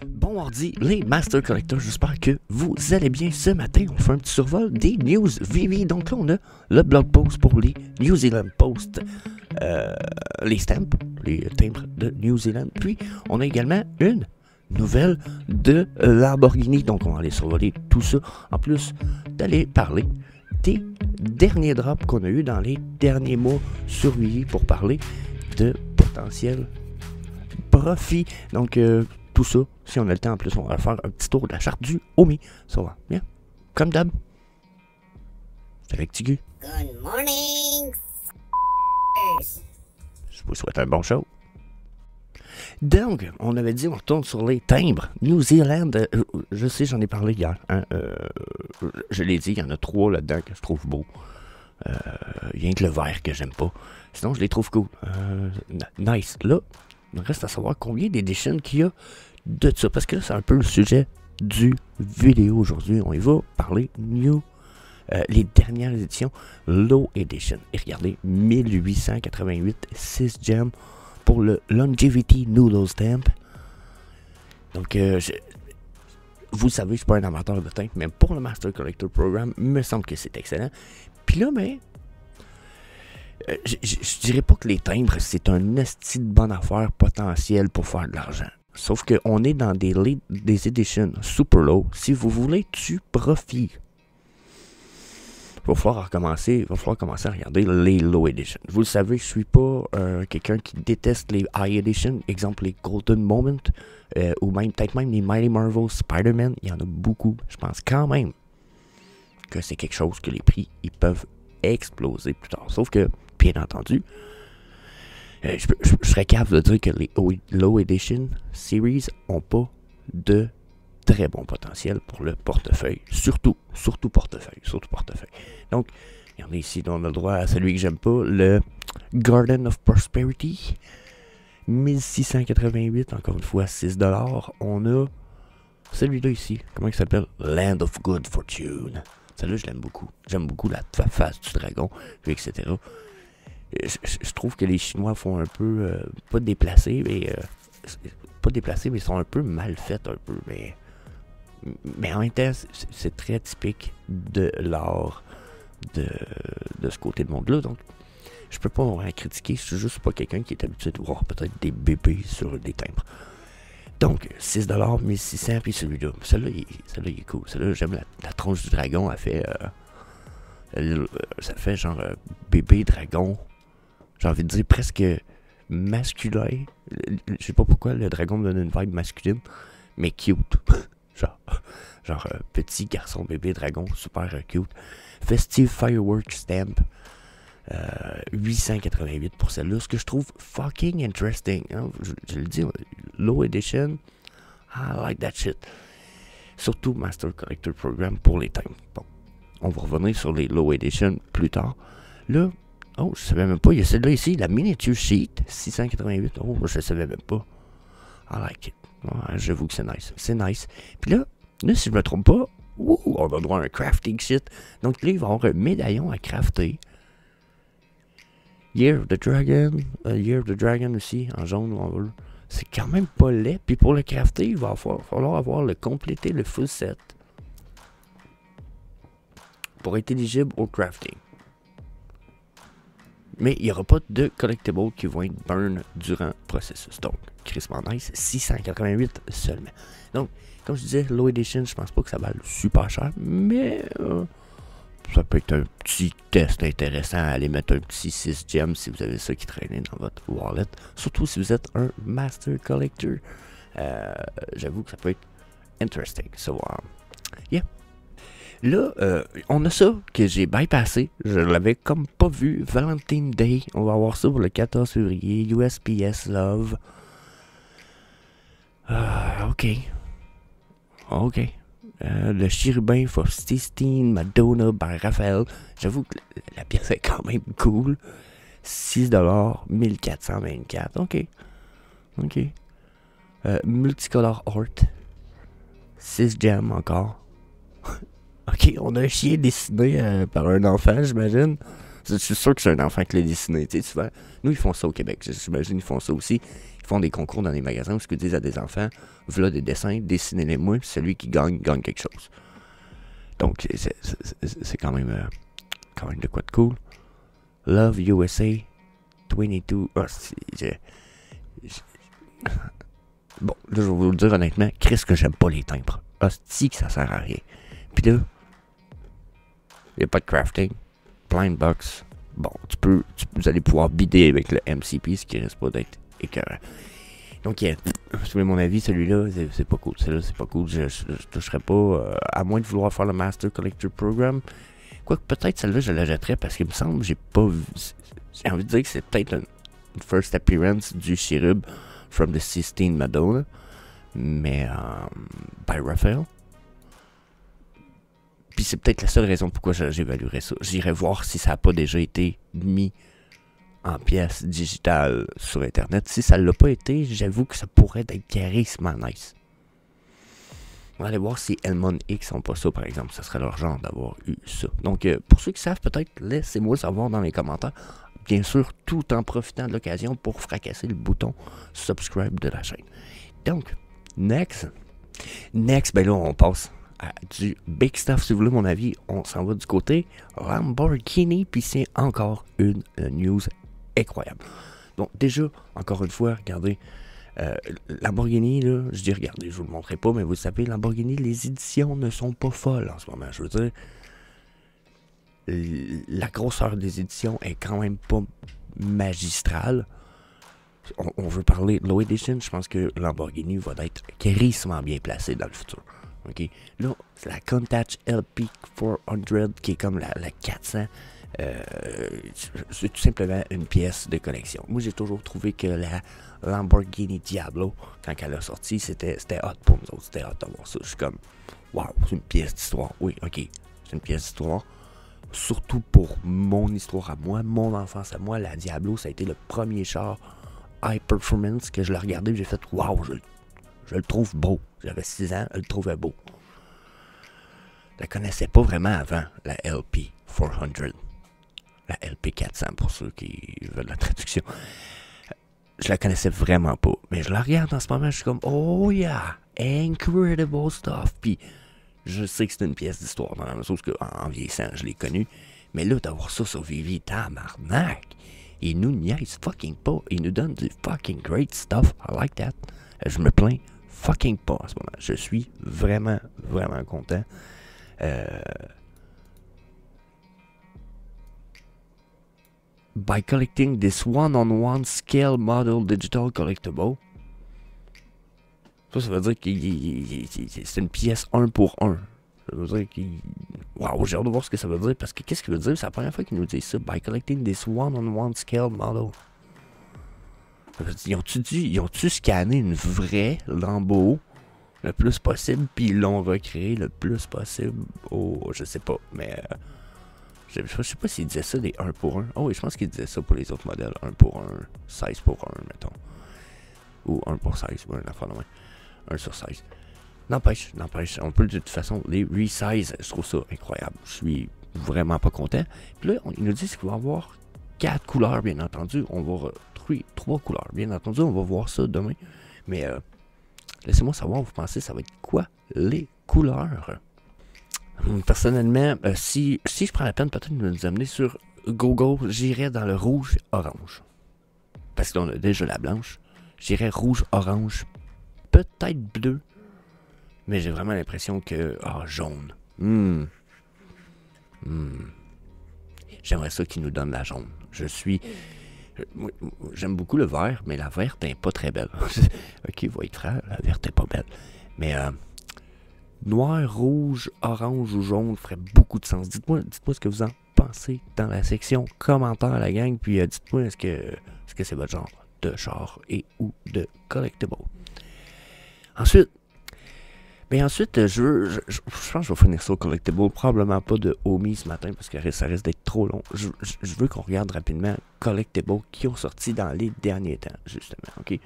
Bon mardi, les Master Collectors, j'espère que vous allez bien ce matin. On fait un petit survol des news VV. Donc là, on a le blog post pour les New Zealand Post, les stamps, les timbres de New Zealand. Puis, on a également une nouvelle de Lamborghini. Donc, on va aller survoler tout ça. En plus d'aller parler des derniers drops qu'on a eu dans les derniers mois sur VV pour parler de potentiel profit. Donc, tout ça, si on a le temps en plus, on va faire un petit tour de la charte du Omi. Ça va bien. Comme d'hab. C'est avec Tigu. Good morning. Je vous souhaite un bon show. Donc, on avait dit on retourne sur les timbres. New Zealand, je sais, j'en ai parlé hier. Hein, je l'ai dit, il y en a 3 là-dedans que je trouve beaux. Rien que le vert que j'aime pas. Sinon, je les trouve cool. Nice. Là, il reste à savoir combien d'éditions qu'il y a de ça. Parce que là, c'est un peu le sujet du vidéo aujourd'hui. On y va parler les dernières éditions Low Edition. Et regardez, 1888, 6 gems pour le Longevity Noodle Stamp. Donc, vous savez, je ne suis pas un amateur de timbre, mais pour le Master Collector Program, il me semble que c'est excellent. Puis là, mais je dirais pas que les timbres, c'est un esti de bonne affaire potentielle pour faire de l'argent. Sauf qu'on est dans des éditions super low. Si vous voulez du profit, il va falloir commencer à regarder les low editions. Vous le savez, je suis pas quelqu'un qui déteste les high editions. Exemple, les Golden Moment, ou même peut-être même les Mighty Marvel Spider-Man. Il y en a beaucoup. Je pense quand même que c'est quelque chose que les prix ils peuvent exploser plus tard. Sauf que, bien entendu, je serais capable de dire que les Low Edition Series n'ont pas de très bon potentiel pour le portefeuille. Surtout portefeuille. Donc, il y en a ici dont on a le droit à celui que j'aime pas, le Garden of Prosperity. 1688, encore une fois, 6$. On a celui-là ici, comment il s'appelle? Land of Good Fortune. Celle-là, je l'aime beaucoup. J'aime beaucoup la face du dragon, etc. Je trouve que les Chinois font un peu, pas déplacés, mais ils sont un peu mal faits, un peu, mais en même temps, c'est très typique de l'art de ce côté de monde-là, donc je peux pas vraiment critiquer, je suis juste pas quelqu'un qui est habitué de voir peut-être des bébés sur des timbres. Donc, 6$, 1600, puis celui-là. Celui-là, il est cool. Celui-là, j'aime la tronche du dragon. Ça fait genre bébé dragon. J'ai envie de dire presque masculin. Je sais pas pourquoi le dragon me donne une vibe masculine, mais cute. genre petit garçon bébé dragon, super cute. Festive Fireworks Stamp. 888 pour celle-là, ce que je trouve fucking interesting. Hein? Je le dis, Low Edition, I like that shit. Surtout Master Collector Program pour les timbres. Bon, on va revenir sur les Low Edition plus tard. Là, je savais même pas, il y a celle-là ici, la Miniature Sheet, 688. Oh, je savais même pas. I like it. Ouais, j'avoue que c'est nice. C'est nice. Puis là, si je me trompe pas, on a droit à un crafting shit. Donc là, il va y avoir un médaillon à crafter. Year of the Dragon aussi, en jaune ou en bleu. C'est quand même pas laid. Puis pour le crafter, il va falloir compléter le full set pour être éligible au crafting. Mais il n'y aura pas de collectibles qui vont être burn durant le processus. Donc, crispement nice, 688 seulement. Donc, comme je disais, Low Edition, je pense pas que ça vaut super cher, mais ça peut être un petit test intéressant à aller mettre un petit 6 gems si vous avez ça qui traîne dans votre wallet. Surtout si vous êtes un Master Collector. J'avoue que ça peut être interesting. So, yeah. Là, on a ça que j'ai bypassé. Je l'avais comme pas vu. Valentine Day. On va avoir ça pour le 14 février. USPS Love. OK. Le chérubin Faustine Madonna by Raphaël. J'avoue que la pièce est quand même cool. 6$, 1424. OK. Multicolor Art. 6 gems encore. OK, on a un chien dessiné par un enfant, j'imagine. Je suis sûr que c'est un enfant qui l'a dessiné. Tu sais, souvent, nous, ils font ça au Québec. J'imagine qu'ils font ça aussi. Ils font des concours dans les magasins où ils disent à des enfants, voilà des dessins, dessinez-les-moi, puis celui qui gagne quelque chose. Donc, c'est quand même de quoi de cool. Love USA 22. Oh, bon, là, je vais vous le dire honnêtement, Chris, que j'aime pas les timbres. Hostie que ça sert à rien. Puis là, il n'y a pas de crafting. Blind box. Bon, vous allez pouvoir bider avec le MCP, ce qui risque pas d'être écœurant. Donc, si vous voulez mon avis, celui-là, c'est pas cool. Celui-là, c'est pas cool. Je toucherais pas, à moins de vouloir faire le Master Collector Program. Quoique, peut-être celle-là, je la jetterais parce qu'il me semble que j'ai pas vu. J'ai envie de dire que c'est peut-être une first appearance du Cherub from the Sistine Madonna. Mais, by Raphael. Puis c'est peut-être la seule raison pourquoi j'évaluerais ça. J'irais voir si ça n'a pas déjà été mis en pièces digitales sur Internet. Si ça ne l'a pas été, j'avoue que ça pourrait être carrément nice. On va aller voir si Elmon X n'ont pas ça, par exemple. Ça serait leur genre d'avoir eu ça. Donc, pour ceux qui savent, peut-être, laissez-moi savoir dans les commentaires. Bien sûr, tout en profitant de l'occasion pour fracasser le bouton subscribe de la chaîne. Donc, next, ben là, on passe à du big stuff. Si vous voulez mon avis, on s'en va du côté Lamborghini, puis c'est encore une news incroyable. Donc déjà, encore une fois, regardez, Lamborghini, là, je dis regardez, je vous le montrerai pas, mais vous savez, Lamborghini, les éditions ne sont pas folles en ce moment. Je veux dire, la grosseur des éditions est quand même pas magistrale. On veut parler de Low Edition, je pense que Lamborghini va être carrément bien placé dans le futur. Okay. Là, c'est la Countach LP 400 qui est comme la 400. C'est tout simplement une pièce de collection. Moi, j'ai toujours trouvé que la Lamborghini Diablo, quand elle a sorti, c'était hot pour nous autres. C'était hot d'avoir ça. Je suis comme, wow, c'est une pièce d'histoire. Oui, ok, c'est une pièce d'histoire. Surtout pour mon histoire à moi, mon enfance à moi. La Diablo, ça a été le premier char high performance que je l'ai regardé et j'ai fait, wow, je le trouve beau. J'avais 6 ans, je le trouvais beau. Je la connaissais pas vraiment avant, la LP 400. La LP 400 pour ceux qui veulent la traduction. Je la connaissais vraiment pas. Mais je la regarde en ce moment, je suis comme, oh yeah, incredible stuff. Puis je sais que c'est une pièce d'histoire, dans la même chose qu'en vieillissant, je l'ai connue. Mais là, d'avoir ça sur Vivi, tabarnak, il nous niaise fucking pas. Il nous donne du fucking great stuff. I like that. Je me plains fucking pas en ce moment. Je suis vraiment, vraiment content. By collecting this one-on-one scale model digital collectible. Ça veut dire que c'est une pièce 1 pour 1. Ça veut dire qu'il... Wow, j'ai hâte de voir ce que ça veut dire. Parce que qu'est-ce qu'il veut dire? C'est la première fois qu'il nous dit ça. By collecting this one-on-one scale model. Ils ont-tu scanné une vraie Lambo le plus possible, puis ils l'ont recréé le plus possible je sais pas, mais je sais pas s'ils disaient ça des 1 pour 1. Oh oui, je pense qu'ils disaient ça pour les autres modèles, 1 pour 1, 16 pour 1, mettons. Ou 1 pour 16, ouais, une affaire de moins. 1 sur 16. N'empêche, on peut de toute façon les resize, je trouve ça incroyable. Je suis vraiment pas content. Puis là, ils nous disent qu'il va y avoir 4 couleurs, bien entendu. On va 3 couleurs. Bien entendu, on va voir ça demain. Mais laissez-moi savoir, vous pensez ça va être quoi les couleurs? Personnellement, si je prends la peine peut-être de nous amener sur Google, j'irais dans le rouge-orange. Parce qu'on a déjà la blanche. J'irais rouge-orange, peut-être bleu. Mais j'ai vraiment l'impression que... jaune. J'aimerais ça qu'ils nous donnent la jaune. J'aime beaucoup le vert, mais la verte n'est pas très belle. Ok, vous être frère, la verte n'est pas belle. Mais noir, rouge, orange ou jaune ferait beaucoup de sens. Dites-moi ce que vous en pensez dans la section commentaires, la gang. Puis dites-moi est-ce que c'est votre genre de char et ou de collectible. Ensuite, je pense que je vais finir ça au collectible. Probablement pas de Omi ce matin parce que ça risque d'être trop long. Je veux qu'on regarde rapidement collectible qui ont sorti dans les derniers temps, justement. Ok.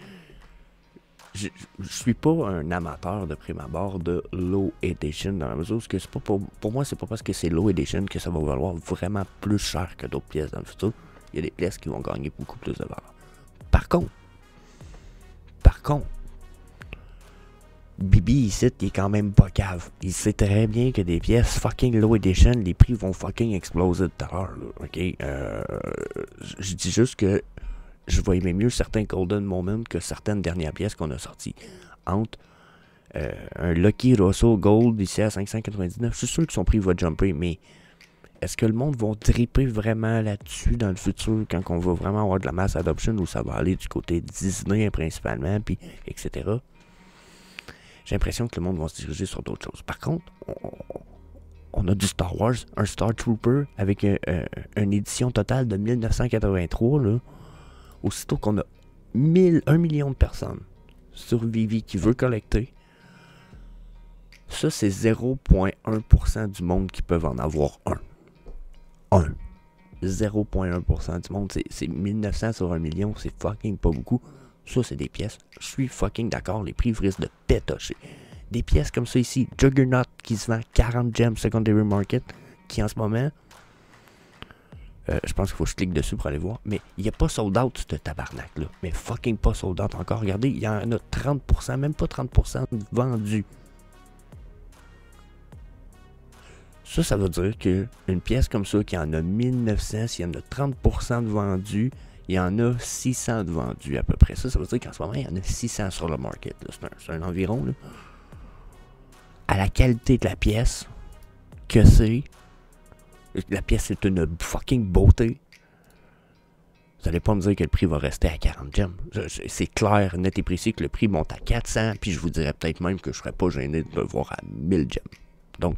je suis pas un amateur de prime abord de low edition dans la mesure où c'est pas pour moi, c'est pas parce que c'est low edition que ça va valoir vraiment plus cher que d'autres pièces dans le futur. Il y a des pièces qui vont gagner beaucoup plus de valeur. Par contre, Bibi ici, il est quand même pas cave. Il sait très bien que des pièces fucking low edition, les prix vont fucking exploser tout à l'heure. Ok, je dis juste que je vais aimer mieux certains Golden Moments que certaines dernières pièces qu'on a sorties. Entre un Lucky Rosso Gold ici à 599, je suis sûr que son prix va jumper, mais est-ce que le monde va dripper vraiment là-dessus dans le futur quand on va vraiment avoir de la mass adoption ou ça va aller du côté Disney principalement, puis etc. J'ai l'impression que le monde va se diriger sur d'autres choses. Par contre, on a du Star Wars, un Star Trooper avec une édition totale de 1983, là. Aussitôt qu'on a 1 million de personnes sur Vivi qui veut collecter, ça c'est 0,1% du monde qui peuvent en avoir un. 0,1% du monde, c'est 1900 sur 1 million, c'est fucking pas beaucoup. Ça c'est des pièces, je suis fucking d'accord, les prix risquent de pétocher. Des pièces comme ça ici, Juggernaut qui se vend 40 gems secondary market, qui en ce moment... je pense qu'il faut que je clique dessus pour aller voir. Mais il n'y a pas sold out, ce tabarnak-là. Mais fucking pas sold out encore. Regardez, il y en a 30%, même pas 30% vendus. Ça veut dire qu'une pièce comme ça, qui en a 1900, s'il y en a 30% de vendus, il y en a 600 de vendus à peu près. Ça veut dire qu'en ce moment, il y en a 600 sur le market. C'est un environ. Là. À la qualité de la pièce, que c'est... La pièce est une fucking beauté. Vous allez pas me dire que le prix va rester à 40 gems. C'est clair, net et précis que le prix monte à 400, puis je vous dirais peut-être même que je serais pas gêné de le voir à 1000 gems. Donc,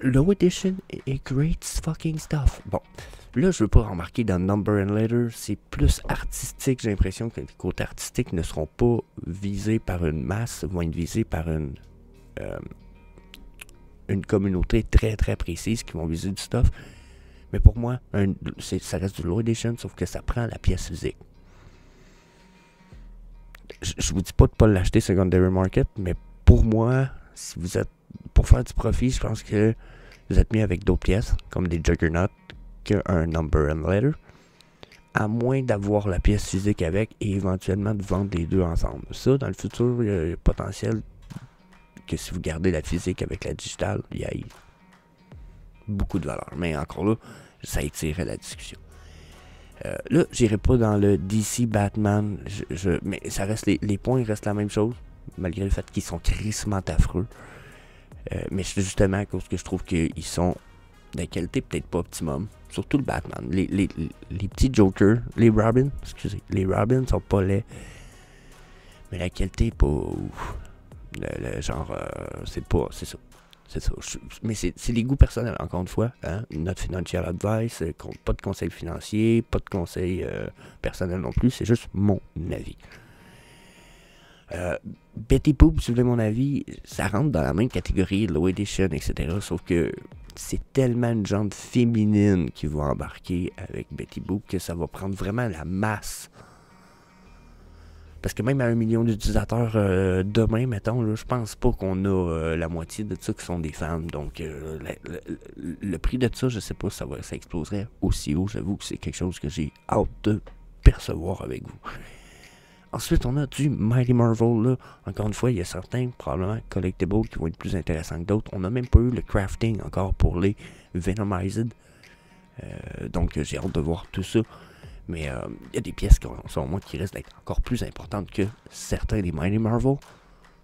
low edition est great fucking stuff. Bon, là je veux pas remarquer dans Number and Letter, c'est plus artistique. J'ai l'impression que les côtés artistiques ne seront pas visés par une masse, vont être visés par une communauté très très précise qui vont viser du stuff. Mais pour moi, ça reste du low edition, sauf que ça prend la pièce physique. Je vous dis pas de pas l'acheter secondary market, mais pour moi, si vous êtes pour faire du profit, je pense que vous êtes mieux avec d'autres pièces, comme des Juggernaut, qu'un Number and Letter, à moins d'avoir la pièce physique avec et éventuellement de vendre les deux ensemble. Ça, dans le futur, il y a le potentiel que si vous gardez la physique avec la digitale, il y a beaucoup de valeur. Mais encore là, ça étirerait la discussion. Là, j'irai pas dans le DC Batman, mais ça reste les points restent la même chose, malgré le fait qu'ils sont crissement affreux. Mais c'est justement à cause que je trouve qu'ils sont de qualité peut-être pas optimum. Surtout le Batman. Les petits Jokers, les Robins sont pas laids. Mais la qualité est pas ouf. Le genre, c'est ça. Mais c'est des goûts personnels, encore une fois. Hein? Not financial advice, pas de conseil financier, pas de conseil personnel non plus. C'est juste mon avis. Betty Boop, si vous voulez mon avis, ça rentre dans la même catégorie, low edition, etc. Sauf que c'est tellement une jante féminine qui va embarquer avec Betty Boop que ça va prendre vraiment la masse. Parce que même à 1 million d'utilisateurs demain, mettons, là, je pense pas qu'on a la moitié de ça qui sont des fans. Donc, le prix de ça, je sais pas si ça exploserait aussi haut. J'avoue que c'est quelque chose que j'ai hâte de percevoir avec vous. Ensuite, on a du Mighty Marvel, là. Encore une fois, il y a certains, probablement, collectibles qui vont être plus intéressants que d'autres. On n'a même pas eu le crafting encore pour les Venomized. Donc, j'ai hâte de voir tout ça. Mais il y a des pièces qui sont moi qui risquent d'être encore plus importantes que certains des Mighty Marvel.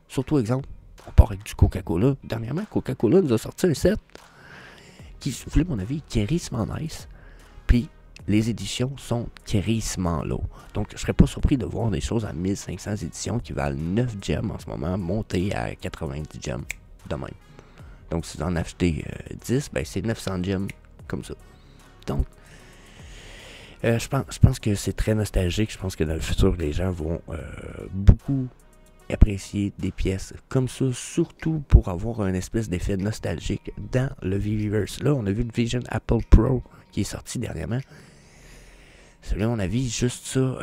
Surtout, exemple, on part avec du Coca-Cola. Dernièrement, Coca-Cola nous a sorti un set qui, si vous voulez mon avis, qui est crissement nice. Puis, les éditions sont crissement low. Donc, je serais pas surpris de voir des choses à 1500 éditions qui valent 9 gems en ce moment, montées à 90 gems de même. Donc, si vous en achetez 10, ben c'est 900 gems comme ça. Donc, je pense que c'est très nostalgique. Je pense que dans le futur, les gens vont beaucoup apprécier des pièces comme ça, surtout pour avoir un espèce d'effet nostalgique dans le Viviverse. Là, on a vu le Vision Apple Pro qui est sorti dernièrement. Selon mon avis, juste ça,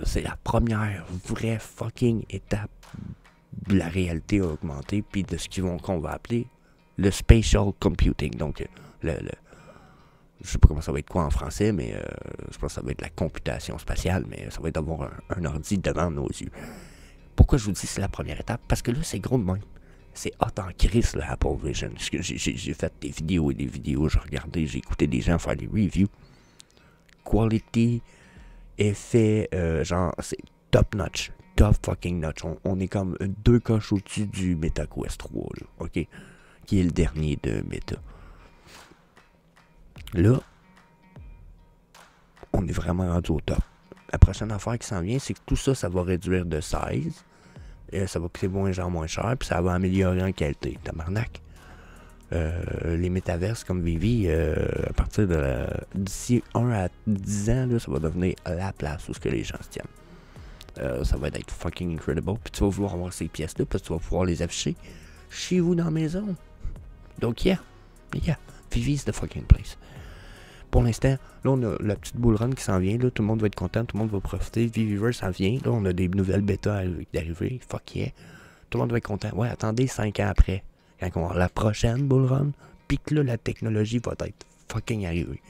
c'est la première vraie fucking étape de la réalité augmentée, puis de ce qu'on va appeler le spatial computing. Donc, je sais pas comment ça va être quoi en français, mais je pense que ça va être la computation spatiale, mais ça va être d'avoir un ordi devant nos yeux. Pourquoi je vous dis que c'est la première étape? Parce que là, c'est gros de même. C'est hot en crise, le Apple Vision. J'ai fait des vidéos et des vidéos, j'ai regardé, j'ai écouté des gens faire des reviews. Quality, effet, genre, c'est top notch. Top fucking notch. On est comme 2 coches au-dessus du MetaQuest 3, là, ok? Qui est le dernier de Meta. Là, on est vraiment rendu au top. La prochaine affaire qui s'en vient, c'est que tout ça, ça va réduire de size. Et ça va coûter moins cher, puis ça va améliorer en qualité. Tabarnak. Les métaverses comme Vivi, à partir de d'ici 1 à 10 ans, là, ça va devenir la place où ce que les gens se tiennent. Ça va être fucking incredible. Puis tu vas vouloir avoir ces pièces-là, parce que tu vas pouvoir les afficher chez vous dans la maison. Donc, yeah. Vivi's the fucking place. Pour l'instant, là, on a la petite bull run qui s'en vient. Là, tout le monde va être content, tout le monde va profiter. Viviverse s'en vient. Là, on a des nouvelles bêtas d'arriver. Fuck yeah. Tout le monde va être content. Ouais, attendez 5 ans après, quand on va avoir la prochaine bull run, puis que là, la technologie va être fucking arrivée.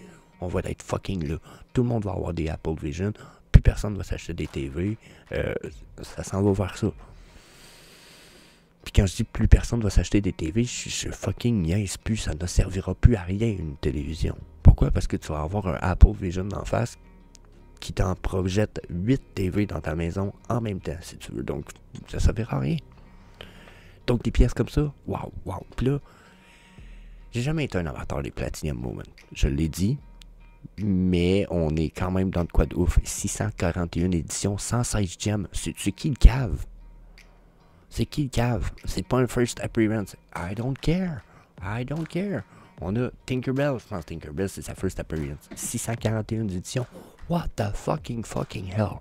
On va être fucking là. Tout le monde va avoir des Apple Vision. Plus personne va s'acheter des TV. Ça s'en va vers ça. Puis quand je dis plus personne va s'acheter des TV, je fucking niaise plus. Ça ne servira plus à rien, une télévision. Pourquoi? Parce que tu vas avoir un Apple Vision en face qui t'en projette 8 TV dans ta maison en même temps, si tu veux. Donc, ça ne servira à rien. Donc, des pièces comme ça, waouh. Puis là, j'ai jamais été un amateur des Platinum Moment. Je l'ai dit, mais on est quand même dans de quoi de ouf. 641 éditions, 116 gems. C'est qui le cave? C'est qui le cave? C'est pas un first appearance. I don't care. On a Tinkerbell. Je pense que Tinkerbell, c'est sa first appearance. 641 éditions. What the fucking hell?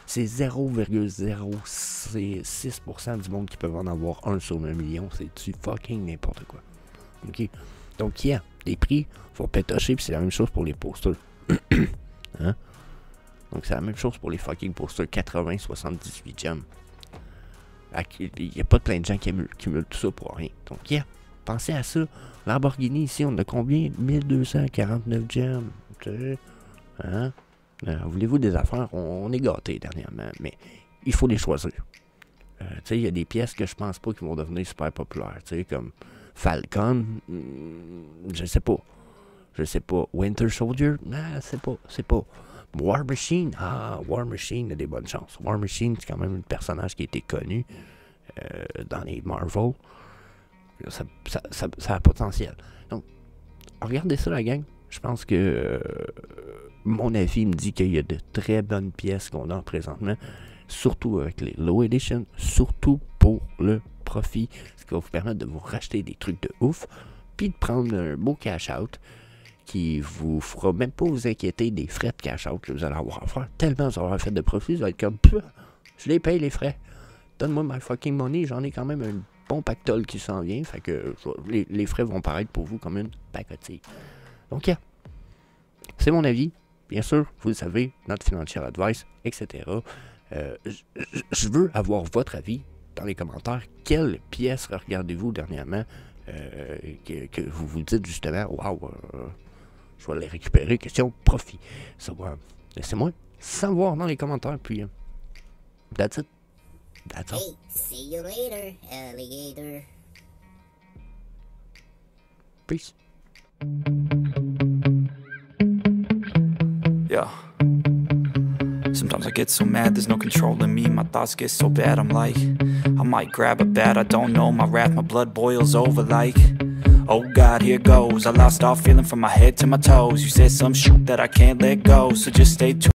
C'est 0,06% du monde qui peuvent en avoir un sur 1 million. C'est-tu fucking n'importe quoi? OK? Donc, les prix vont pétocher, puis c'est la même chose pour les posters. Hein? Donc, c'est la même chose pour les fucking posters. 80-78 gems. Il n'y a pas plein de gens qui cumulent tout ça pour rien. Donc, pensez à ça. Lamborghini, ici, on a combien? 1249 gems. Hein? Voulez-vous des affaires? On est gâtés dernièrement, mais il faut les choisir. Il y a des pièces que je pense pas qui vont devenir super populaires. Comme Falcon, je sais pas. Winter Soldier, c'est pas. War Machine, War Machine a des bonnes chances. War Machine, c'est quand même un personnage qui a été connu dans les Marvel. Ça a potentiel. Donc, regardez ça, la gang. Je pense que mon avis me dit qu'il y a de très bonnes pièces qu'on a présentement, surtout avec les Low Edition, surtout pour le profit, ce qui va vous permettre de vous racheter des trucs de ouf, puis de prendre un beau cash-out qui vous fera même pas vous inquiéter des frais de cash-out que vous allez avoir à faire. Tellement vous aurez fait de profit, vous allez être comme, je les paye les frais. Donne-moi my fucking money, j'en ai quand même un bon pactole qui s'en vient, fait que les frais vont paraître pour vous comme une pacotille. Donc, c'est mon avis. Bien sûr, vous le savez, notre financial advice, etc. Je veux avoir votre avis dans les commentaires. Quelle pièce regardez-vous dernièrement que vous vous dites justement, waouh, je vais les récupérer, question profit. Ça va. Laissez-moi savoir dans les commentaires, puis that's it. That's all. Hey, see you later, alligator. Peace. Yeah. Sometimes I get so mad, there's no controlling me. My thoughts get so bad, I'm like, I might grab a bat, I don't know. My wrath, my blood boils over like, oh God, here goes. I lost all feeling from my head to my toes. You said some shit that I can't let go, so just stay tuned.